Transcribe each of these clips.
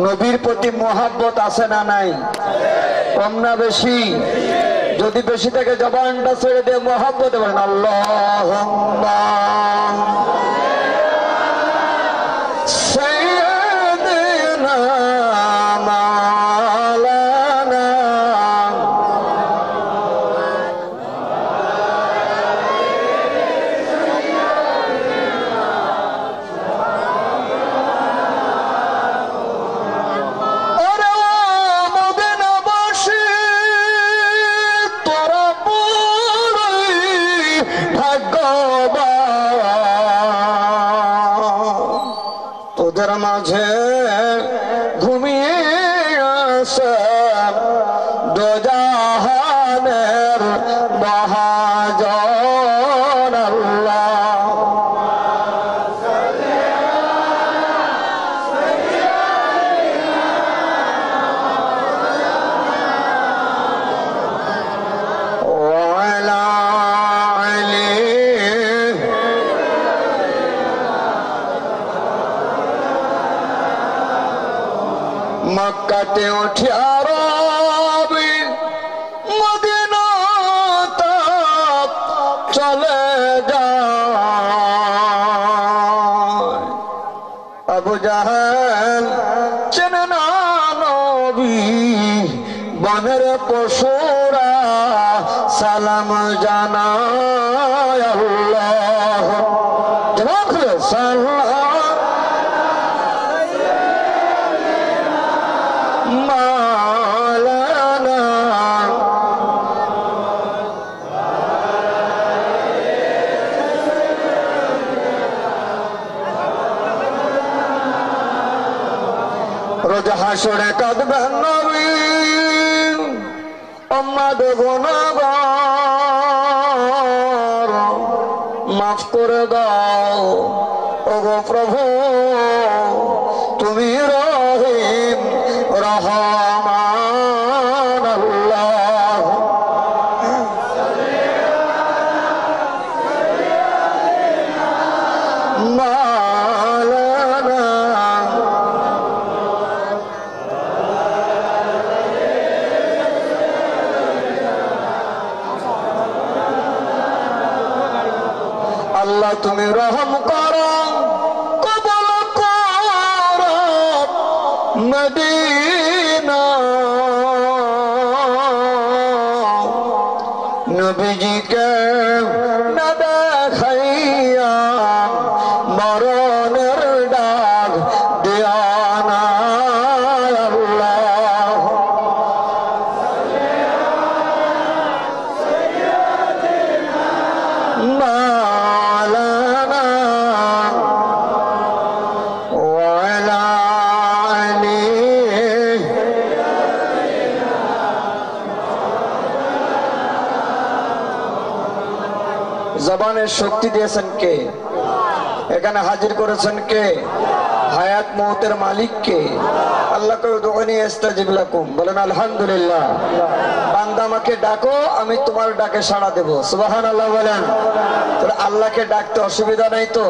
নবীর প্রতি মোহাব্বত আছে না নাই? কম না বেশি? যদি বেশি থাকে জবানটা ছেড়ে দিয়ে মোহাব্বত বলেন আল্লাহুম্মা সাইয়্যিদিনা মাওলানা তোদের মাঝে ঘুমিয়ে আসে দোজাহানের মহাজন আল্লাহ। মক্কাতে উঠে আরবি মদিনা তক চলে যায়। আবু জাহেল চেনে না নবী, বনের পশুরা সালাম জানায় আল্লাহ সালাম মাওলানা। রোজ হাসরে কাঁদবেন নবী, উম্মত গুনাহগার মাফ করে দাও ওগো প্রভু, তুমি রহিম রহমান আল্লাহ। মাওলানা আল্লাহ তুমি রহম করো, কবুল করো মদিনা। নবীজিকে না দেখাইয়া মরণের ডাক দিও না আল্লাহ। মাওলানা ওয়ালা আলী জবানের শক্তি দিয়েছেন কে? এখানে হাজির করেছেন কে? হায়াত মওতের মালিক কে? আল্লাহ কে দুআনি ইস্তাজিব লাকুম, বলেন আলহামদুলিল্লাহ। বান্দা আমাকে ডাকো, আমি তোমার ডাকে সাড়া দেব, সুবহানাল্লাহ বলেন। তাহলে আল্লাহকে ডাকতে অসুবিধা নাই তো?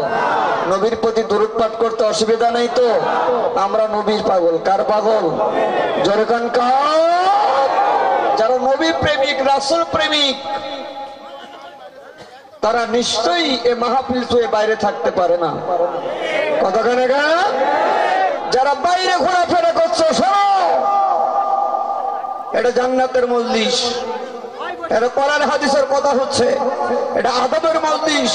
নবীর প্রতি দরুদ পাঠ করতে অসুবিধা নাই তো? আমরা নবীর পাগল। কার পাগল? জোরে কান কার? যারা নবী প্রেমিক, রাসূল প্রেমিক, তারা নিশ্চয়ই এ মাহফিল থেকে বাইরে থাকতে পারে না। কতখানে গা? যারা বাইরে ঘোরাফেরা করছো, শোনো, এটা জান্নাতের মজলিস, এটা কোরআন হাদিসের কথা হচ্ছে, এটা আদবের মজলিস।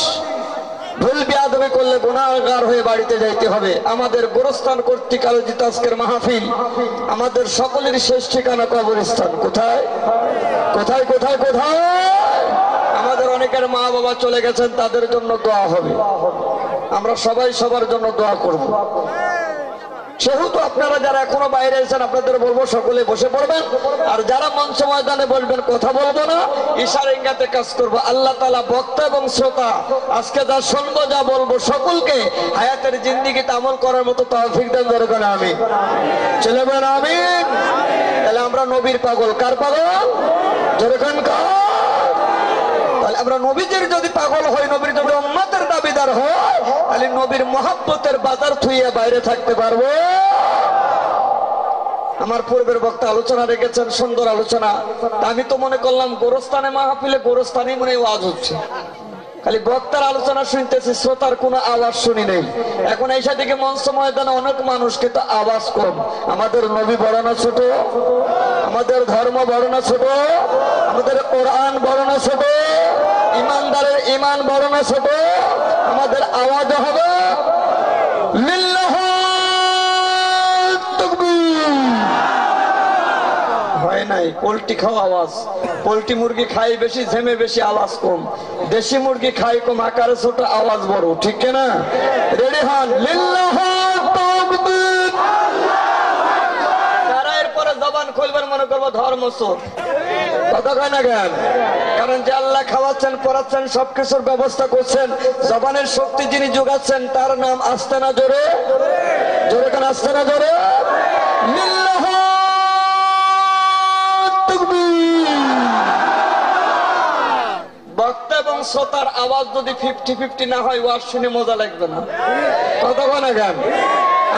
ভুল বেয়াদবি করলে গুনাহগার হয়ে বাড়িতে যাইতে হবে। আমাদের গোরস্থান কর্তৃক আয়োজিত আজকের মাহফিল, আমাদের সকলের শেষ ঠিকানা কবরস্থান। কোথায় কোথায় কোথায় কোথায়? আমাদের অনেকের মা বাবা চলে গেছেন, তাদের জন্য দোয়া হবে। আমরা সবাই সবার জন্য দোয়া করব। সেহেতু আপনারা যারা এখনো বাইরে আছেন, আপনাদের বলবো সকলে বসে পড়বেন। আর যারা মঞ্চ ময়দানে বলবেন, কথা বলবো না, ইশারা ইঙ্গাতে কাজ করবো। আল্লাহ তাআলা বক্তা এবং শ্রোতা আজকে যা শুনবো, যা বলবো, সকলকে হায়াতের জিন্দেগিতে আমল করার মতো তৌফিক দেন দরকার। আমিন ছেলেবেন আমিন। তাহলে আমরা নবীর পাগল। কার পাগল? দরকার কার? তাহলে আমরা নবীজির যদি পাগল হই, নবীর যদি উম্মতের দাবিদার হয়, তাহলে নবীর মহব্বতের বাজার থুইয়ে বাইরে থাকতে পারবো? আমার পূর্বের বক্তা আলোচনা রেখেছেন, সুন্দর আলোচনা। আমি তো মনে করলাম গোরস্থানে মাহফিলে গোরস্থানেই মনে ওয়াজ হচ্ছে, খালি বক্তার আলোচনা শুনতেছি, শ্রোতার কোনো আওয়াজ শুনি নেই। এখন এইসা দিকে মঞ্চ ময়দানে অনেক মানুষ, কিন্তু আওয়াজ কম। আমাদের নবী বড় না ছোট? আমাদের ধর্ম বড় না ছোট? আমাদের কোরআন বড় না ছোট? ইমানদারের ইমান বড় না ছোট? আমাদের আওয়াজ হবে লিল্লাহ তাকবীর। হয় নাই পোল্ট্রি খাওয়া আওয়াজ, পোল্ট্রি মুরগি খাই বেশি, ঝেমে বেশি, আওয়াজ কম। দেশি মুরগি খাই কম, আকারে ছোট, আওয়াজ বড়, ঠিক না? রেডি হন, লিল্লাহ তাকবীর। তারা এরপরে জবান খুলবেন, মনে করবো ধর্ম চোর, কথা কয় না কেন? কারণ যে আল্লাহ খাওয়াচ্ছেন, পড়াচ্ছেন, সবকিছুর ব্যবস্থা করছেন, জবানের শক্তি যিনি যোগাচ্ছেন, তার নাম আসতে না জোরে, জোরে কেন আসতে না জোরে? লিল্লাহ তাকবীর। বক্তা এবং শ্রোতার আওয়াজ যদি 50-50 না হয়, ওয়াজ শুনে মজা লাগবে না, কথা কয় না কেন?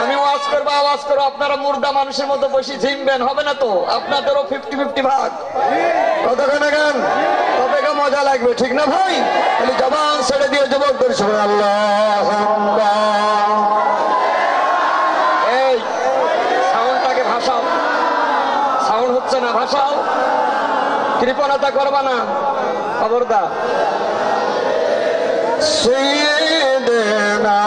আমি ওয়াজ করবো, আওয়াজ করবো, আপনারা মুর্দা মানুষের মতো বসে ঝিমবেন, হবে না তো? আপনাদেরও 50-50 ভাগ, কথা কয় না কেন? তবে মজা লাগবে, ঠিক না ভাই? খালি জবান ছেড়ে দিয়ে যুবক ধরে সবাই আল্লাহু আকবার। এই সাউন্ডটাকে ভাসাও, সাউন্ড হচ্ছে না, ভাসাও, কৃপণতা করবা না, খবরদার। সাইয়্যিদানা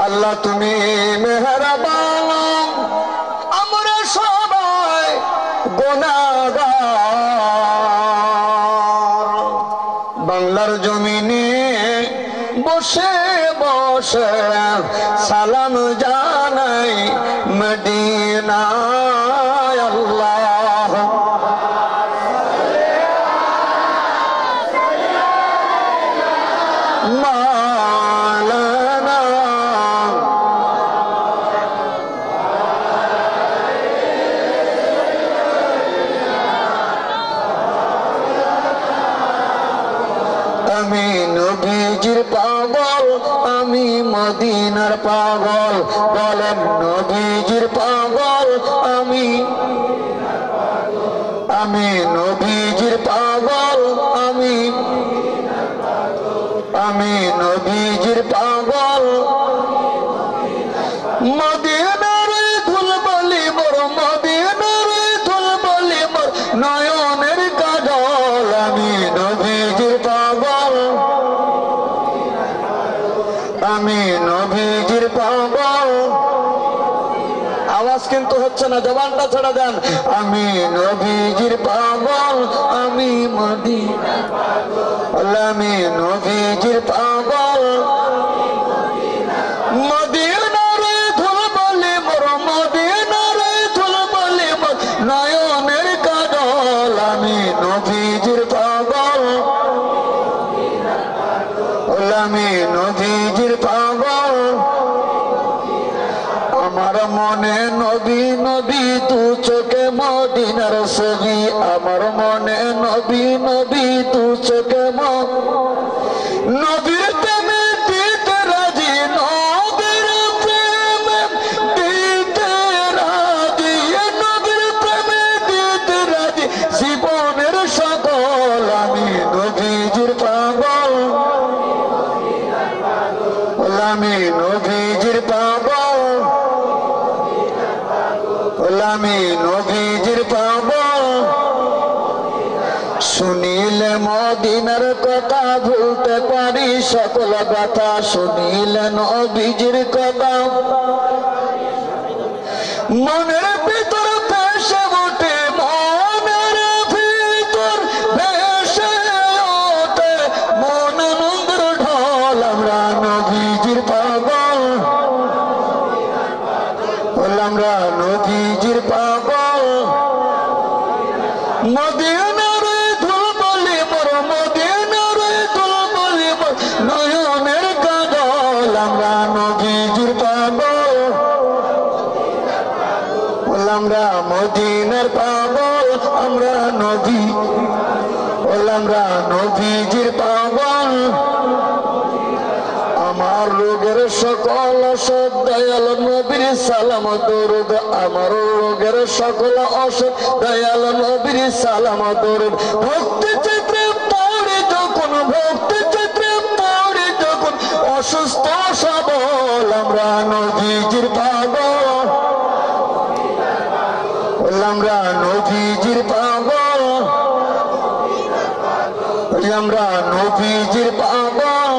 আল্লাহ তুমি মেহেরবান, আমরা সবাই গুনাহগার। বাংলার জমিনে বসে বসে সালাম জানাই মদিনায়। আল্লাহ মাওলানা আমি নবীজির পাগল, আমি মদিনার পাগল। বলেন নবীজির পাগল, আমি নবীজির পাগল, আমি নবীজির পাগল। মদিনার ধুলবালি মোর, মদিনার ধুলবালি মোর নয়নের কাজল। আমি নবীজির পাগল, আমি নবীজির পাগল। আওয়াজ কিন্তু হচ্ছে না, জবানটা ছেড়ে দেন। আমি নবীজির পাগল, আমি মদিনার পাগল, আমি নবীজির পাগল। মদিনার ধুলবালি মোর, মদিনার ধুলবালি মোর নয়নের কাজল। আমি নবীজির পাগল, আমি নবীজির পাগল। আমার মনে নবী নবী দু চোখে মদিনার ছবি। আমার মনে নবী নবী দু চোখে নবীর প্রেমে দিতে রাজি, নবীর প্রেমে দিতে রাজি, নবীর প্রেমে দিতে রাজি জীবনের সকল। আমি নবীজির পাগল, আমি নবীজির পাগল, আমি নবীজির পাগল। শুনিলে মদিনার কথা ভুলতে পারি সকল ব্যথা। শুনিলে নবীজির কথা মনের ভিতর ভেসে ওঠে, মনের ভিতর ভেসে ওঠে মন আনন্দের ঢল। আমরা নবীজির পাগল, আমরা নবীজির পাগল। মদিনার ধুলবালি মোর, মদিনার ধুলবালি মোর নয়নের কাজল। আমরা নবীজির পাগল, আমরা মদিনার পাগল। আমরা নবী, আমরা নবীজির পাগল। আমার রোগের সকল অসুখ দয়াল নবীর সালাম দরুদ আমার রোগের সকল অসুখ দয়াল নবীর সালাম দরুদ ভক্তি চিত্রে পড়ে যখন ভক্তি চিত্রে পড়ে যখন অসুস্থ সবল আমরা নবীজির পাগল আমরা নবীজির পাগল আমরা নবীজির পাগল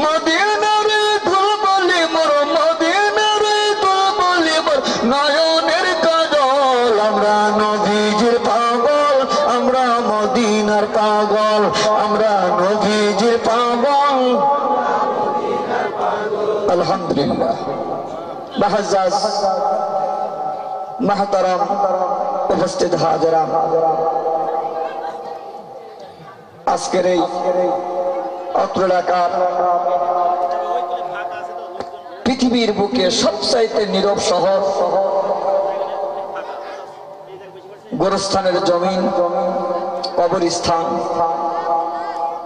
মদিনারে ধুবলি মোর মদিনারে ধুবলি মোর নয়নের কাজল আমরা নবীজির পাগল আমরা মদিনার পাগল আমরা নবীজির পাগল আলহামদুলিল্লাহ বাহাজ্জাজ মাহতারাম উপস্থিত হাজরাম আজকের এই অত্র এলাকার পৃথিবীর বুকে সবচাইতে নীরব শহর গোরস্থানের জমিন কবরস্থান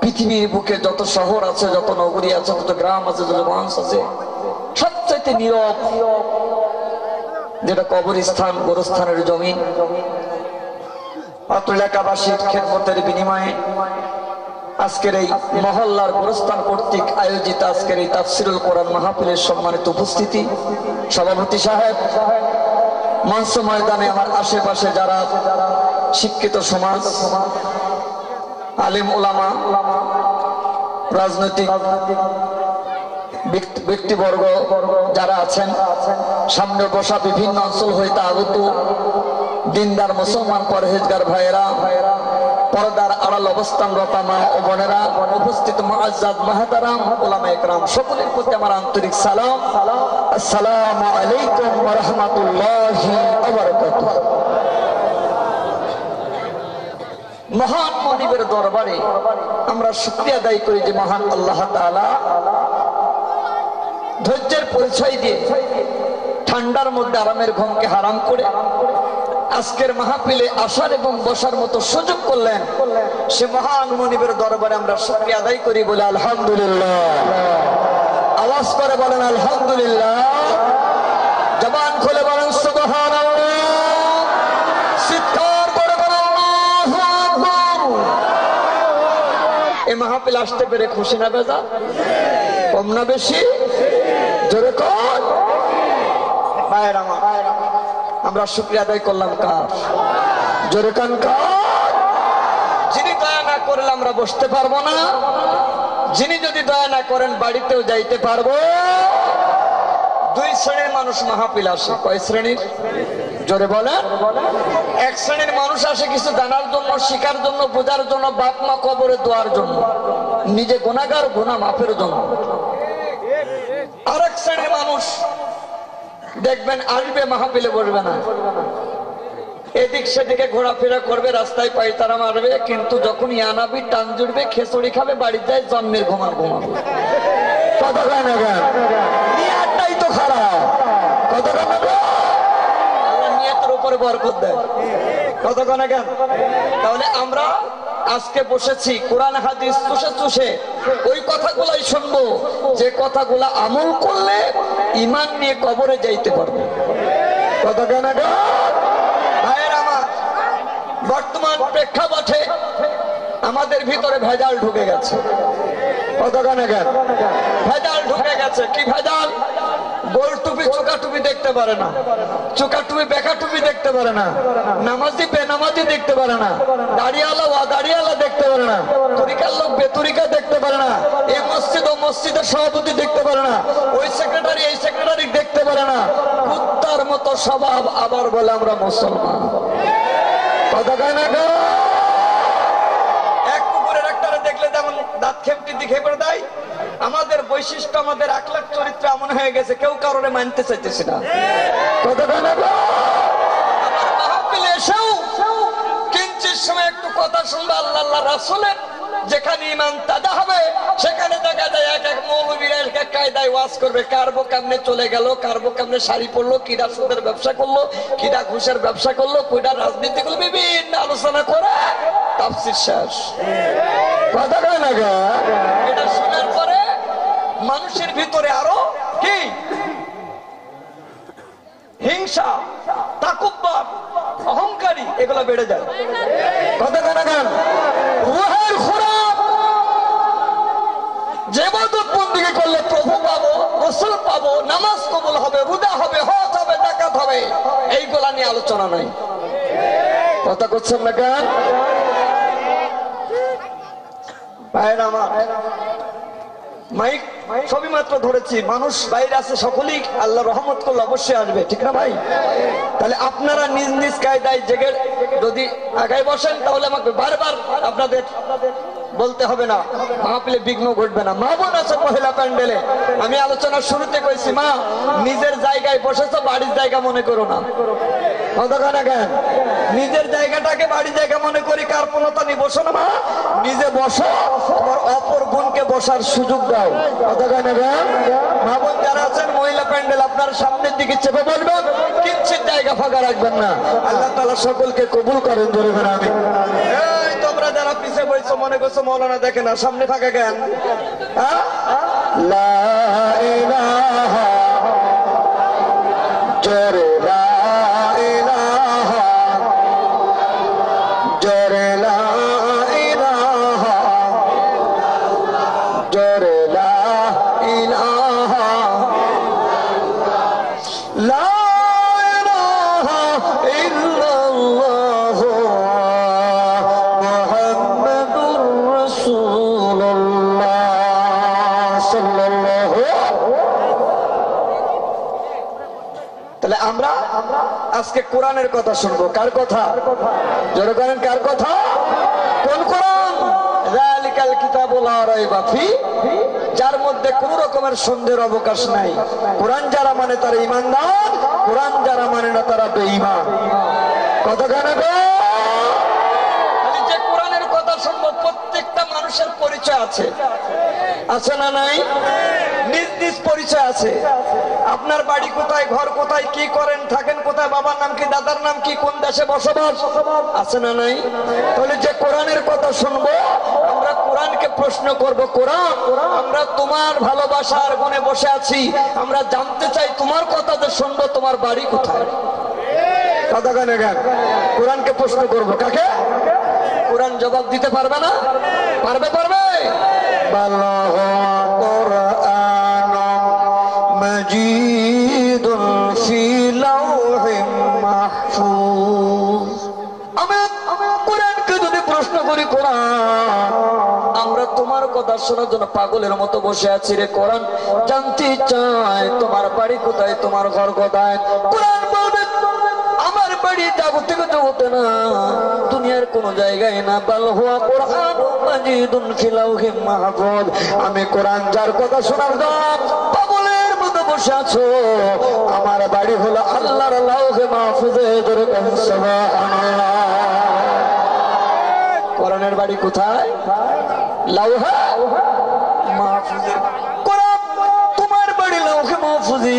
পৃথিবীর বুকে যত শহর আছে যত নগরী আছে যত গ্রাম আছে যত মানুষ আছে সবচাইতে নীরব যেটা কবরস্থান গোরস্থানের জমিন অত্র এলাকাবাসীর খেদমতের বিনিময়ে আজকের এই মহল্লার গোরস্থান কর্তৃক আয়োজিত আজকের এই তাফসিরুল কোরআন মাহফিলের সম্মানিত উপস্থিতি সভাপতি সাহেব মঞ্চ ময়দানে আমার আশেপাশে যারা শিক্ষিত সমাজ আলিম ওলামা রাজনৈতিক ব্যক্তিবর্গ যারা আছেন সামনে বসা বিভিন্ন অঞ্চল হইতে আগত দিনদার মুসলমান পরহেজগার ভাইয়েরা পর্দার আড়াল অবস্থানরত মা ও বোনেরা উপস্থিত মুআজ্জাজ মুহতারাম উলামা ইকরাম সকলের প্রতি আমার আন্তরিক সালাম আসসালামু আলাইকুম ওয়া রাহমাতুল্লাহি ওয়া বারাকাতুহু। মহান মনিবের দরবারে আমরা শুকরিয়া আদায় করি যে মহান আল্লাহ তাআলা ধৈর্যের পরিচয় দিয়ে ঠান্ডার মধ্যে আরামের ঘুমকে হারাম করে আজকের মাহফিলে আসার এবং বসার মতো সুযোগ করলেন সে মহান মনিবের দরবারে আমরা শুকরিয়া আদায় করি বলে আলহামদুলিল্লাহ। আওয়াজ করে বলেন আলহামদুলিল্লাহ, জবান খুলে বলেন সুবহানাল্লাহ, চিৎকার করে বলেন আল্লাহু আকবার। এই মাহফিল আসতে পেরে খুশি না বেজা? কম না বেশি? জোরে কর ভাইয়েরা আমার। আমরা শুকরিয়া আদায় করলাম কার? জোরে কান কার? যিনি দয়া না করলে আমরা বসতে পারবো না, যিনি যদি দয়া না করেন বাড়িতেও যাইতে পারবো। দুই শ্রেণীর মানুষ মাহফিল আসে। কয় শ্রেণীর? জোরে বলেন। এক শ্রেণীর মানুষ আসে কিছু জানার জন্য, শিখার জন্য, বোঝার জন্য, বাপ মা কবরে দোয়ার জন্য, নিজে গুনাহগার গুনাহ মাফের জন্য। আরেক শ্রেণীর মানুষ দেখবেন আসবে মাহফিলে বসবে না, এদিক সেদিকে ঘোরাফেরা করবে, রাস্তায় পায়তারা মারবে, কিন্তু যখন ইয়ানাবি টান জুড়বে খেচুড়ি খাবে, বাড়ি যায় জন্মের ঘুমান ঘুমাবে। কথা কয় না কেন? নিয়তটাই তো খারাপ। কথা কয় না কেন? আল্লাহ নিয়তের উপরে বরকত দেয়। কথা কয় না কেন? তাহলে আমরা আজকে বসেছি কোরআন হাদিস চুষে চুষে ওই কথাগুলাই শুনবো যে কথাগুলা আমল করলে ঈমান নিয়ে কবরে যাইতে পারবো। কথা কেন? ভাইয়ের আমার, বর্তমান প্রেক্ষাপটে আমাদের ভিতরে ভেজাল ঢুকে গেছে। কথা কেন? ভেজাল ঢুকে গেছে। কি ভেজাল? গোল টুপি চোকা টুপি দেখতে পারে না, চোকা টুপি বেকা টুপি দেখতে পারে না, নামাজি বেনামাজি দেখতে পারে না, দাড়িওয়ালা ওয়া দাড়িওয়ালা দেখতে পারে না, তরিকার লোক বেতরিকা দেখতে পারে না, এই মসজিদ ও মসজিদের সভাপতি দেখতে পারে না, ওই সেক্রেটারি এই সেক্রেটারি দেখতে পারে না। কুত্তার মতো স্বভাব, আবার বলে আমরা মুসলমান। কথা কয় না গো? এক কুকুরের একটারে দেখলে যেমন দাঁত খেপটি দিকে পড়ে দেয়, আমাদের বৈশিষ্ট্য, আমাদের আখলাক চরিত্র এমন হয়ে গেছে কেউ কারণে মানতে চাইতেছে না। কথা কয় না গো? আমার মাহফিলে এসেও কিঞ্চিত সময় একটু কথা শুনবে আল্লাহ রাসূলের, যেখানে ঈমান তাজা হবে সেখানে দেখা যায় এক এক মৌলবীরা এক এক কায়দায় ওয়াজ করবে। কারবো কেমনে চলে গেল, কারবো কেমনে শাড়ি পরলো, কিরা সুদের ব্যবসা করলো, কিরা ঘুষের ব্যবসা করলো, কিরা রাজনীতি করলো, বিভিন্ন আলোচনা করে তাফসীর শেষ। কথা কয় না গো? এটা শোনার পরে মানুষের ভিতরে আরো কি হিংসা, তাকুব্বর, অহংকারী এগুলো বেড়ে যায়। কথা কানাগান রুহের খোরাক, যে ইবাদত বন্দেগী করলে প্রভু পাবো, রাসূল পাবো, নামাজ কবুল হবে, রোজা হবে, হজ হবে, যাকাত হবে, এইগুলা নিয়ে আলোচনা নাই। কথা করছেন না কেন ভাইরা আমার? মাইক সবই মাত্র ধরেছি, মানুষ বাইরে আছে, সকলেই আল্লাহ রহমত করলে অবশ্যই আসবে, ঠিক না ভাই? তাহলে আপনারা নিজ নিজ কায়দায় জেগে যদি আগায় বসেন তাহলে আমাকে বারবার আপনাদের বলতে হবে না, মাহফিলে বিঘ্ন ঘটবে না। মা বোন আছে মহিলা প্যান্ডেলে, আমি আলোচনার শুরুতে কইছি, মা নিজের জায়গায় বসেছো, বাড়ির জায়গা মনে করো না। নিজের জায়গাটাকে বাড়ির জায়গা মনে করি কার্পণতা নিয়ে বসো না, মা নিজে বসো, তোমার অপর বোনকে বসার সুযোগ দাও। মা বোন যারা আছেন মহিলা প্যান্ডেল, আপনার সামনের দিকে চেপে বলবেন, কিঞ্চিত জায়গা ফাঁকা রাখবেন না। আল্লাহ তাআলা সকলকে কবুল করেন। ধরবেন আমি এই তোমরা যারা পিছে বইছো মনে করছো মৌলানা দেখে না, সামনে ফাঁকা কেন? লা ইলাহা জোরে লা ইলাহা জোরে লা ইলাহা জোরে লা ইলাহা লা ইলাহা ইল্লাল্লাহ মুহাম্মাদুর রাসূলুল্লাহ সাল্লাল্লাহু। তাহলে আমরা আজকে কোরআনের কথা শুনবো। কার কথা? জোরে করেন, কার কথা? কোন কোরআন? যালিকাল কিতাবু লা রাইবা ফি, যার মধ্যে কোন রকমের সন্দেহের অবকাশ নাই। কোরআন যারা মানে তারা ঈমানদার, কোরআন যারা মানে না তারা বেঈমান। কথা কেন গো? আমি যে কোরআনের কথা শুনবো, প্রত্যেকটা মানুষের পরিচয় আছে, আছে না নাই? নিজ নিজ পরিচয় আছে। আপনার বাড়ি কোথায়, ঘর কোথায়, কি করেন, থাকেন কোথায়, বাবার নাম কি, দাদার নাম কি, কোন দেশে বসবাস, আছে না নাই? তাহলে যে কোরআনের কথা শুনবো, আমরা কোরআনকে প্রশ্ন করব, কোরআন আমরা তোমার ভালোবাসার গুণে বসে আছি, আমরা জানতে চাই তোমার কথা যে শুনবো, তোমার বাড়ি কোথায়? কথা কেন গান? কোরআনকে প্রশ্ন করব, কাকে? কোরআন জবাব দিতে পারবে না? পারবে? পারবে? আমরা তোমার কথা শোনার জন্য পাগলের মতো বসে আছি রে। কোরআন জানতে চাই তোমার বাড়ি কোথায়, তোমার ঘর কোথায়। কোরআন বলবে আমার বাড়ি জাগতিক জগতে না, দুনিয়ার কোন জায়গায় না। বাল হুয়া কুরআনুম মাজিদুন ফি লাওহিম মাহফুজ। আমি কোরআন যার কথা শোনার জন্য পাগলের মতো বসে আছো, আমার বাড়ি হলো আল্লাহর লাওহে মাহফুজে। জোরে বলেন সুবহানাল্লাহ। কোরআনের বাড়ি কোথায়? লাওহে মাহফুজে। কোরআন তোমার বাড়ি লাওহে মাহফুজে।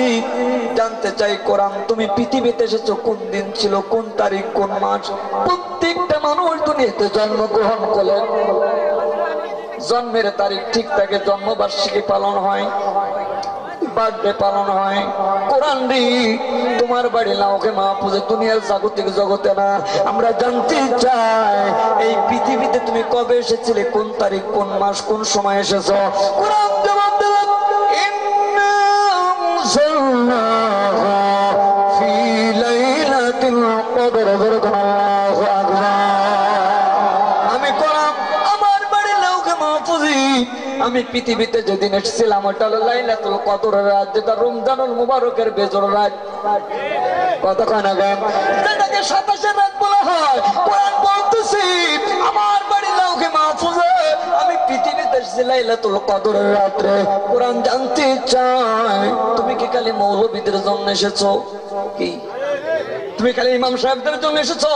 জানতে চাই কোরআন তুমি পৃথিবীতে এসেছো কোন দিন ছিল, কোন তারিখ, কোন মাস। প্রত্যেকটা মানুষ দুনিয়াতে জন্মগ্রহণ করলেন, জন্মের তারিখ ঠিক থাকে, জন্মবার্ষিকী পালন হয়, বার্থডে পালন হয়। কোরআন রে তোমার বাড়ি লাওহে মাহফুজে, দুনিয়ার জাগতিক জগতে না। আমরা জানতে চাই এই পৃথিবীতে তুমি কবে এসেছিলে, কোন তারিখ, কোন মাস, কোন সময় এসেছো। কোরআন জবাব দেবে ইন্না আনজালনাহু ফি লাইলাতিল কদর। আল্লাহু আকবার। আমি কোরআন আমার বাড়ি লাওহে মাহফুজে, আমি পৃথিবীতে যেদিন এসেছিলাম ওটা হলো লাইলাতুল কদরের রাত, যেটা রমজানুল মুবারকের বেজর রাত। কত কানা গান যেটাকে 27 রাত বলা হয়। কোরআন বলতেছি আমার বাড়ি লাওহে মাহফুজে, আমি পৃথিবীতে এসেছি লাইলাতুল কদরের রাতে। কোরআন জানতে চাই তুমি কি খালি মৌলবীদের জন্য এসেছো? কি তুমি খালি ইমাম সাহেবদের জন্য এসেছো?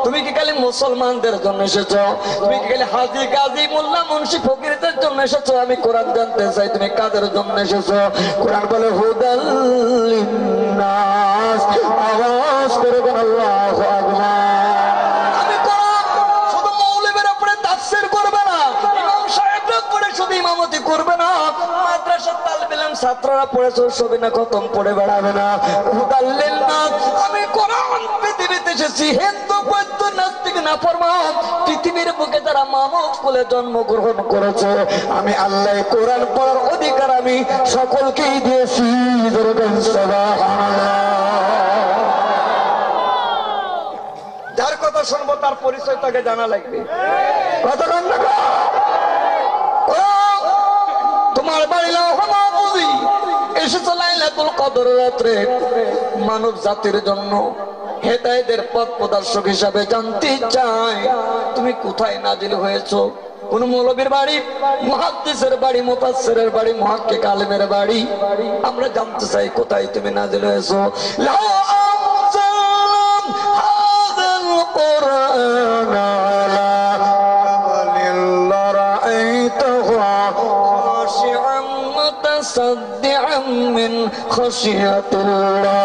তুমি কি খালি মুসলমানদের জন্য এসেছো? তুমি কি খালি হাজি, গাজী, মোল্লা, মুন্সি, ফকিরদের জন্য এসেছো? আমি কোরআন জানতে চাই তুমি কাদের জন্য এসেছো। কোরআন বলে হুদাল লিন্নাস। আওয়াজ করে বল আল্লাহু আকবার। আমি কোরআন শুধু মৌলবীর উপরে তাফসীর করবে না, ইমাম সাহেবদের উপরে শুধু ইমামতি করবে না, মাদ্রাসা তালবিলাম ছাত্ররা পড়েছে সবে না খতম পড়ে বেড়াবে না। হুদাল্লিল নাস, আমি কোরআন পৃথিবীতে এসেছি হিন্দু বৌদ্ধ নাস্তিক নাফরমান পৃথিবীর বুকে যারা মানব কুলে জন্মগ্রহণ করেছে আমি আল্লাহ কোরআন পড়ার অধিকার আমি সকলকেই দিয়েছি। যার কথা শুনবো তার পরিচয় তাকে জানা লাগবে। তোমার বাড়ি লাউহামাবুদি এসেছে লাইলাতুল কদর রাত্রে মানব জাতির জন্য হেদায়েতের পথ প্রদর্শক হিসাবে। জানতে চাই তুমি কোথায় নাজিল হয়েছো? কোন মৌলবীর বাড়ি, মুহাদ্দিসের বাড়ি, মুফাসসিরের বাড়ি, মুহাক্কিক আলেমের বাড়ি? আমরা জানতে চাই কোথায় তুমি নাজিল হয়েছো। লাউ আনজালনা হাযাল কুরআন আলা জাবালিন লারাআইতাহু খাশি'আন মুতাসাদ্দি'আন মিন খাশিয়াতিল্লাহ।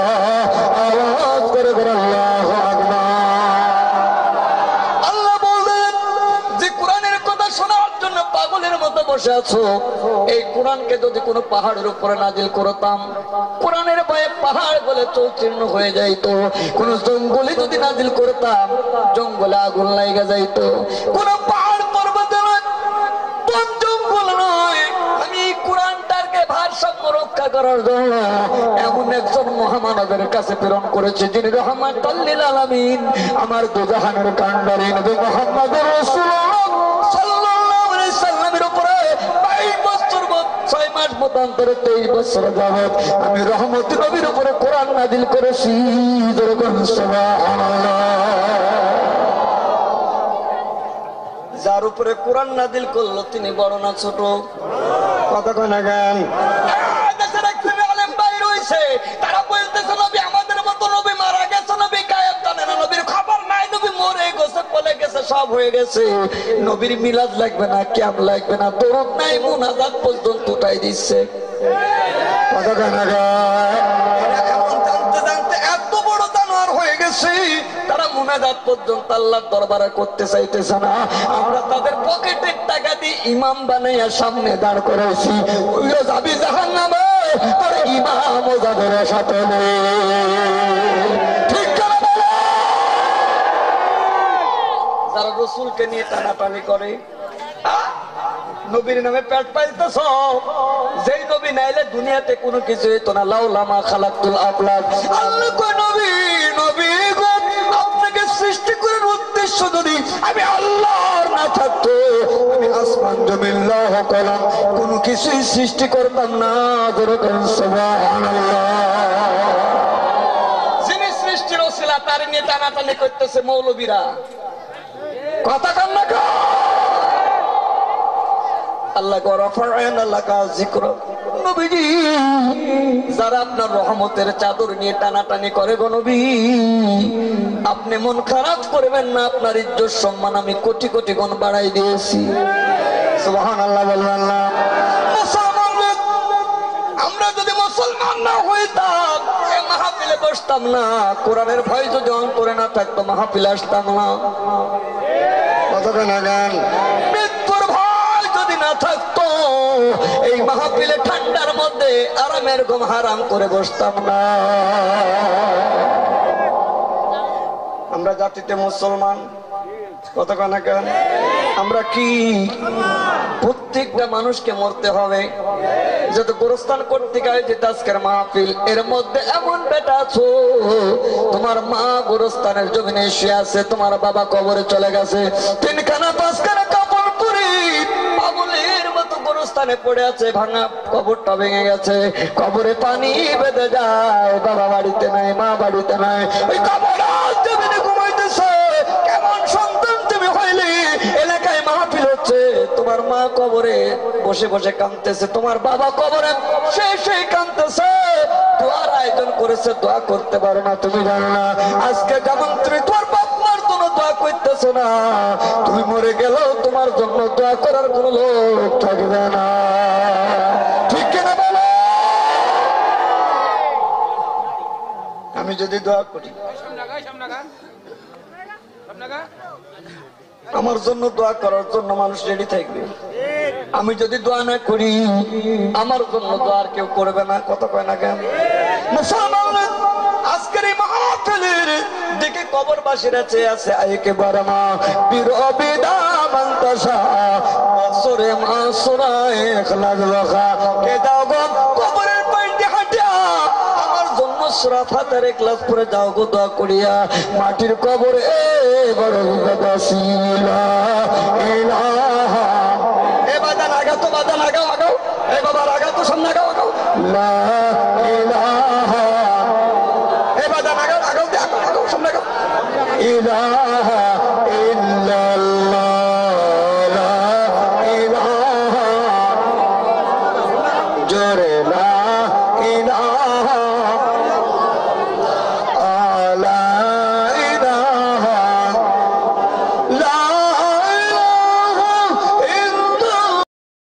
আওয়াজ করে বলো আল্লাহু আকবার। বসে আছো, এই কোরআনকে যদি কোনো পাহাড়ের উপরে নাজিল করতাম কোরআনের ভয়ে পাহাড় বলে চৌচিন্ন হয়ে যাইতো। কোন জঙ্গলে যদি নাজিল করতাম জঙ্গলে আগুন লাগা যাইতো। কোন পাহাড় পর্বতে নয়, কোন জঙ্গল নয়, আমি এই কোরআনটাকে ভারসাম্য রক্ষা করার জন্য এমন একজন মহামানবের কাছে প্রেরণ করেছে যিনি রাহমাতুল লিল আলামিন, আমার দুজাহানের কান্ডারি নবী মুহাম্মদুর রাসূলুল্লাহ সাল্লাল্লাহু আলাইহি সাল্লামের উপরে 22 বছর 6 মাস মতান্তরে 23 বছর যাবত আমি রহমতের নবীর উপরে কোরআন নাযিল করেছি। সুবহানাল্লাহ। যার উপরে কোরআন নাযিল করলো তিনি বড় না ছোট? কথা কয় না গান। দেশের একজন আলেম বাইর হইছে, তারা বলতেছে নবী আমাদের মতো, নবী মারা গেছে, নবী গায়েব জানে না, নবীর খবর নাই, নবী মরে গেছে, পলে গেছে, সব হয়ে গেছে। নবীর মিলাদ লাগবে না, কিয়াম লাগবে না, দরুদ নাই, মুনাজাত পর্যন্ত উঠাই দিচ্ছে। কথা কয় না গান। জানতে জানতে এত বড় জানোয়ার হয়ে গেছে তারা মুনাজাত পর্যন্ত আল্লাহর দরবারে করতে চাইতেছে না। আমরা তাদের পকেটের টাকা দিয়ে ইমাম বানাইয়া সামনে দাঁড় করেছি। ওইও যাবি জাহান্নামে, তোর ইমামও যাবে সাথে। ঠিক করে বলো। যারা রাসূলকে নিয়ে টানাটানি করে, নবীর নামে পেট পাইতেছ, যেই নবী নাইলে দুনিয়াতে কোনো কিছু হইতো না। লাউলা মা খালাকতুল আফলাক। আল্লাহ কয় নবী, নবী গো আপনাকে সৃষ্টি করার উদ্দেশ্য যদি আমি আল্লাহর না থাকতো আমি আসমান জমিন লৌহ কলম কোনো কিছুই সৃষ্টি করতাম না। সুবহানাল্লাহ। যিনি সৃষ্টির ওসিলা তার নিয়ে টানাটানি করতেছে মৌলবীরা। কথা কান না কা আল্লাহ নবীজি, যারা আপনার রহমতের চাদর নিয়ে টানাটানি করে গো নবী, আপনি মন খারাপ করবেন না, আপনার ইজ্জত সম্মান আমি কোটি কোটি গুণ বাড়াই দিয়েছি। সুবহানাল্লাহ বলবেন না? আমরা যদি মুসলমান না হইতাম এই মাহফিলে বসতাম না, কোরআনের ভয় যদি অন্তরে না থাকতো মাহফিলে আসতাম না। কতক্ষণ গান। মৃত্যুর ভয় যদি না থাকতো এই মাহফিলে ঠান্ডার মধ্যে আরামের ঘুম হারাম করে বসতাম না। আমরা জাতিতে মুসলমান, কতক্ষণ গান। আমরা কি প্রত্যেকটা মানুষকে মরতে হবে? যত গোরস্থান করতে গায়ে যে আজকের মাহফিল, এর মধ্যে এমন বেটা আছো তোমার মা গোরস্থানের জমিনে শুয়ে আছে, তোমার বাবা কবরে চলে গেছে, 3খানা 5খানা কাপড় পরে পাগলের মতো গোরস্থানে পড়ে আছে, ভাঙা কবরটা ভেঙে গেছে, কবরে পানি বেঁধে যায়, বাবা বাড়িতে নাই, মা বাড়িতে নাই, ওই কবর জমিনে ঘুমাইতেছে। কেমন সন্তান তুমি হইলে? এলাকায় মাহফিল হচ্ছে, তোমার মা কবরে বসে বসে কাঁদতেছে, তোমার বাবা কবরে সেই কাঁদতেছে, দোয়ার আয়োজন করেছে, দোয়া করতে পারো না, তুমি জানো না। আজকে যেমন তুমি তোমার বাপ মার জন্য দোয়া করতেছো না, তুমি মরে গেলেও তোমার জন্য দোয়া করার কোন লোক থাকবে না। ঠিক কিনা বলো? আমি যদি দোয়া করি আমার জন্য দোয়া করার জন্য মানুষ রেডি থাকবে। আমি যদি দোয়া না করি আমার জন্য দোয়া আর কেউ করবে না। কত কয় না কেন? মুসলমান আজকের এই মাহফিলের দিকে কবরবাসীরা চেয়ে আছে আইকে বারমা বিরবিদা মানতাসা মাসুরে মাসুরায়ে ইখলাস ওয়াখা কে দাও গো কবরের পাইতে হাঁটিয়া আমার জন্য সূরা ফাতিহার ইখলাস পড়ে দাও গো দোয়া করিয়া মাটির কবরে বড় দাসিলা ইলাহা এ বাদান আগা তো বাদান আগাও আগাও এ বাবা আগা তো সামনে আগাও আগাও লা ইলাহা এ বাদান আগাও আগাও আগাও সামনে আগাও ইলাহা